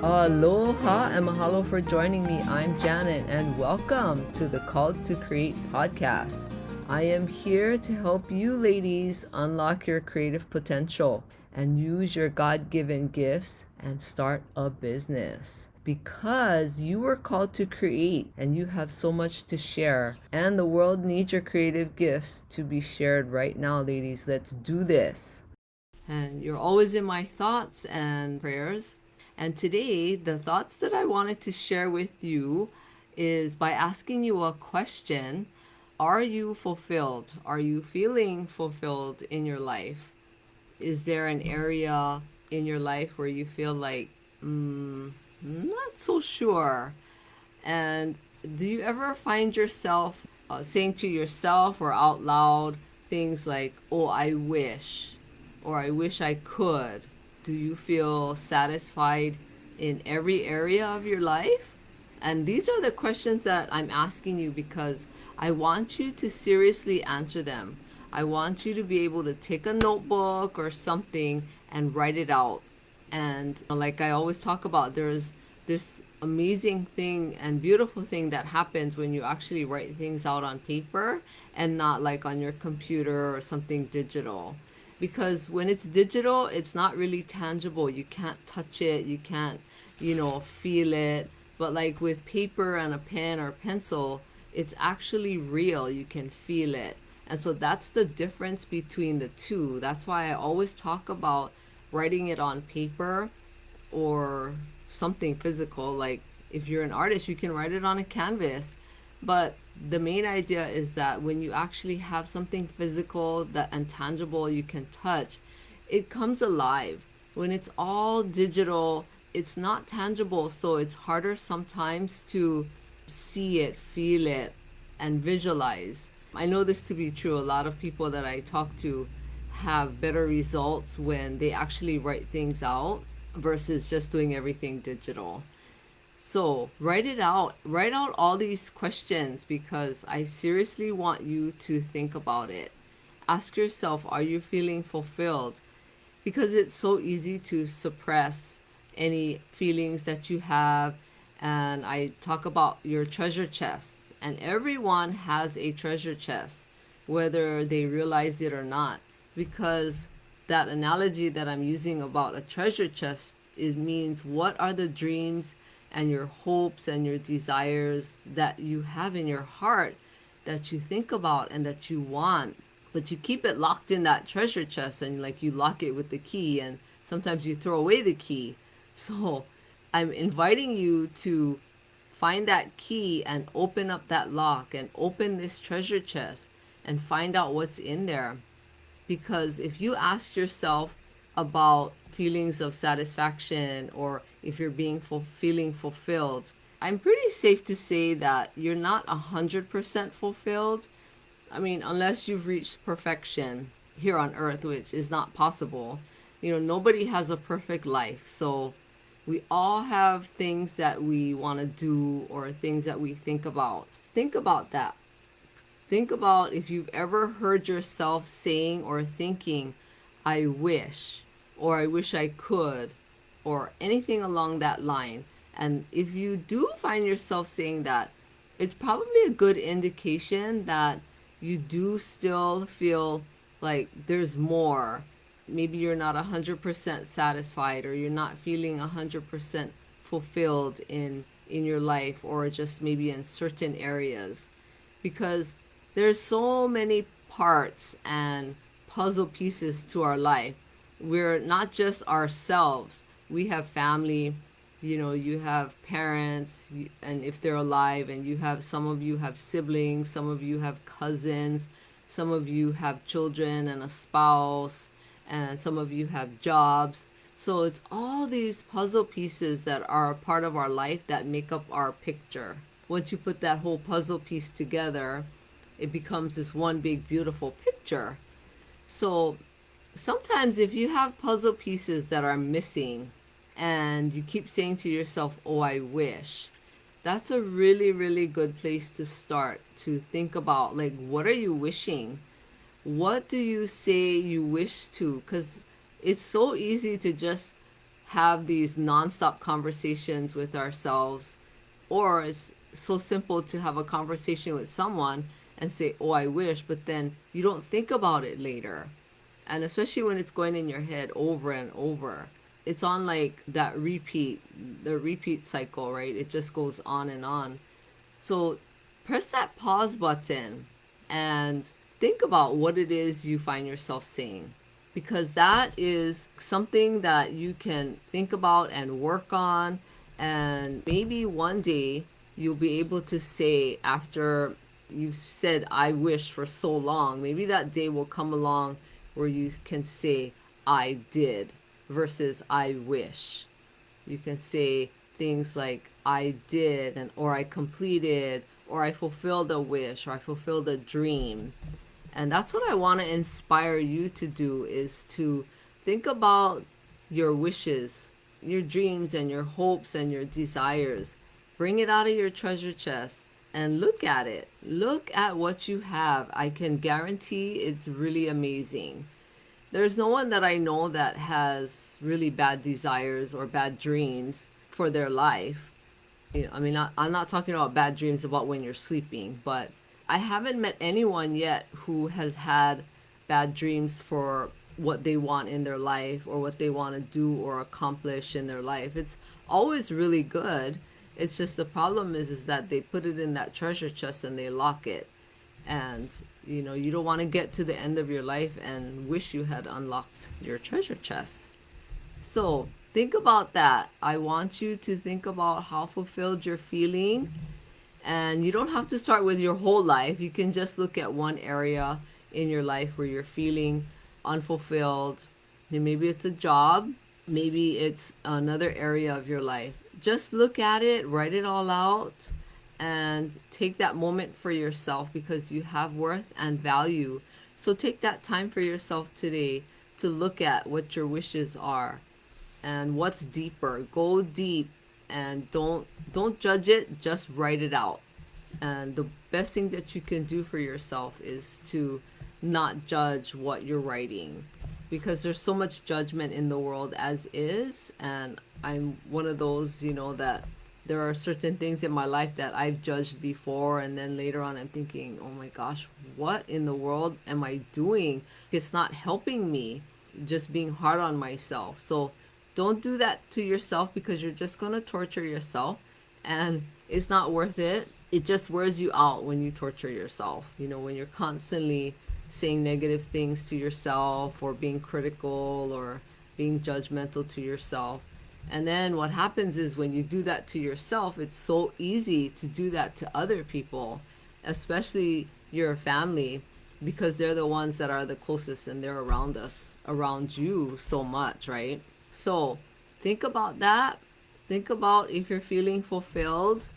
Aloha and mahalo for joining me. I'm Janet and welcome to the Called to Create podcast. I am here to help you ladies unlock your creative potential and use your God-given gifts and start a business. Because you were called to create and you have so much to share, and the world needs your creative gifts to be shared right now, ladies. Let's do this. And you're always in my thoughts and prayers. And today, the thoughts that I wanted to share with you is by asking you a question. Are you fulfilled? Are you feeling fulfilled in your life? Is there an area in your life where you feel like, not so sure? And do you ever find yourself saying to yourself or out loud things like, oh, I wish, or I wish I could? Do you feel satisfied in every area of your life? And these are the questions that I'm asking you because I want you to seriously answer them. I want you to be able to take a notebook or something and write it out. And like I always talk about, there's this amazing thing and beautiful thing that happens when you actually write things out on paper and not like on your computer or something digital. Because when it's digital, it's not really tangible. You can't touch it, you can't, feel it. But like with paper and a pen or pencil, it's actually real. You can feel it. And so that's the difference between the two. That's why I always talk about writing it on paper or something physical. Like if you're an artist, you can write it on a canvas. But the main idea is that when you actually have something physical that and tangible you can touch, it comes alive. When it's all digital, it's not tangible, so it's harder sometimes to see it, feel it, and visualize. I know this to be true. A lot of people that I talk to have better results when they actually write things out versus just doing everything digital. So write it out. Write out all these questions because I seriously want you to think about it. Ask yourself, are you feeling fulfilled? Because it's so easy to suppress any feelings that you have. And I talk about your treasure chest. And everyone has a treasure chest, whether they realize it or not. Because that analogy that I'm using about a treasure chest, it means what are the dreams and your hopes and your desires that you have in your heart that you think about and that you want, but you keep it locked in that treasure chest and like you lock it with the key and sometimes you throw away the key. So I'm inviting you to find that key and open up that lock and open this treasure chest and find out what's in there. Because if you ask yourself about feelings of satisfaction or if you're feeling fulfilled, I'm pretty safe to say that you're not 100% fulfilled. I mean, unless you've reached perfection here on earth, which is not possible. Nobody has a perfect life. So we all have things that we want to do or things that we think about. Think about that. Think about if you've ever heard yourself saying or thinking, I wish, or I wish I could, or anything along that line. And if you do find yourself saying that, it's probably a good indication that you do still feel like there's more. Maybe you're not 100% satisfied or you're not feeling 100% fulfilled in your life or just maybe in certain areas. Because there's so many parts and puzzle pieces to our life. We're not just ourselves. We have family, you have parents, and if they're alive, and some of you have siblings, some of you have cousins, some of you have children and a spouse, and some of you have jobs. So it's all these puzzle pieces that are a part of our life that make up our picture. Once you put that whole puzzle piece together, it becomes this one big beautiful picture. So sometimes if you have puzzle pieces that are missing and you keep saying to yourself, oh, I wish, that's a really, really good place to start to think about, like, what are you wishing? What do you say you wish to? Because it's so easy to just have these nonstop conversations with ourselves, or it's so simple to have a conversation with someone and say, oh, I wish, but then you don't think about it later. And especially when it's going in your head over and over, it's on like that repeat, the repeat cycle, right? It just goes on and on. So press that pause button and think about what it is you find yourself saying, because that is something that you can think about and work on. And maybe one day you'll be able to say, after you've said I wish for so long, maybe that day will come along where you can say I did versus I wish. You can say things like I did, and or I completed, or I fulfilled a wish, or I fulfilled a dream. And that's what I want to inspire you to do, is to think about your wishes, your dreams and your hopes and your desires. Bring it out of your treasure chest and look at it. Look at what you have. I can guarantee it's really amazing. There's no one that I know that has really bad desires or bad dreams for their life. I mean, I'm not talking about bad dreams about when you're sleeping, but I haven't met anyone yet who has had bad dreams for what they want in their life or what they want to do or accomplish in their life. It's always really good. It's just the problem is that they put it in that treasure chest and they lock it. And you don't want to get to the end of your life and wish you had unlocked your treasure chest. So think about that. I want you to think about how fulfilled you're feeling. And you don't have to start with your whole life. You can just look at one area in your life where you're feeling unfulfilled. And maybe it's a job, maybe it's another area of your life. Just look at it, write it all out, and take that moment for yourself, because you have worth and value. So take that time for yourself today to look at what your wishes are and what's deeper. Go deep and don't judge it, just write it out. And the best thing that you can do for yourself is to not judge what you're writing, because there's so much judgment in the world as is. And I'm one of those, that there are certain things in my life that I've judged before, and then later on I'm thinking, oh my gosh, what in the world am I doing? It's not helping me, just being hard on myself. So don't do that to yourself, because you're just going to torture yourself, and it's not worth it. It just wears you out when you torture yourself. When you're constantly saying negative things to yourself, or being critical, or being judgmental to yourself. And then what happens is, when you do that to yourself, it's so easy to do that to other people, especially your family, because they're the ones that are the closest and they're around us, around you so much, right? So think about that. Think about if you're feeling fulfilled,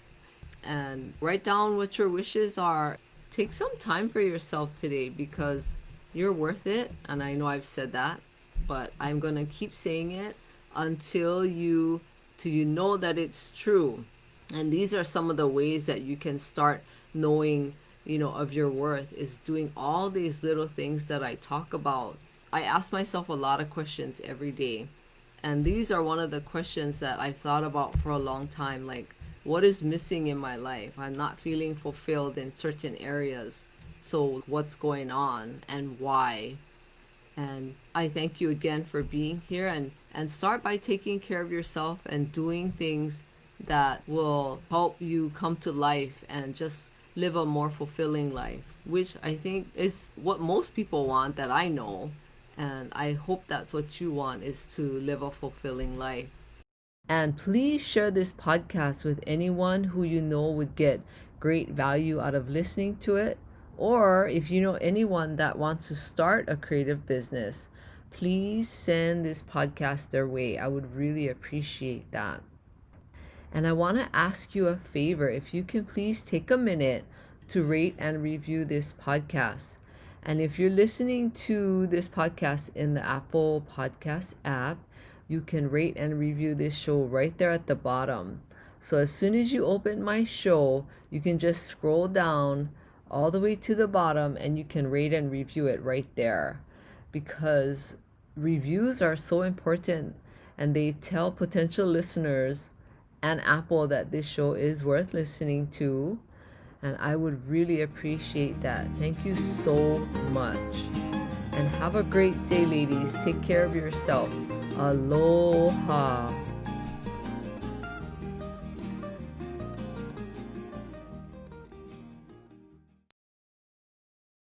and write down what your wishes are. Take some time for yourself today, because you're worth it. And I know I've said that, but I'm going to keep saying it until you know that it's true. And these are some of the ways that you can start knowing, of your worth, is doing all these little things that I talk about. I ask myself a lot of questions every day. And these are one of the questions that I've thought about for a long time. Like, what is missing in my life? I'm not feeling fulfilled in certain areas. So what's going on and why? And I thank you again for being here, and start by taking care of yourself and doing things that will help you come to life and just live a more fulfilling life, which I think is what most people want, that I know. And I hope that's what you want, is to live a fulfilling life. And please share this podcast with anyone who you know would get great value out of listening to it. Or if you know anyone that wants to start a creative business, please send this podcast their way. I would really appreciate that. And I want to ask you a favor. If you can please take a minute to rate and review this podcast. And if you're listening to this podcast in the Apple Podcast app, you can rate and review this show right there at the bottom. So as soon as you open my show, you can just scroll down all the way to the bottom and you can rate and review it right there, because reviews are so important. and they tell potential listeners and Apple that this show is worth listening to. And I would really appreciate that. Thank you so much. And have a great day, ladies. Take care of yourself. Aloha.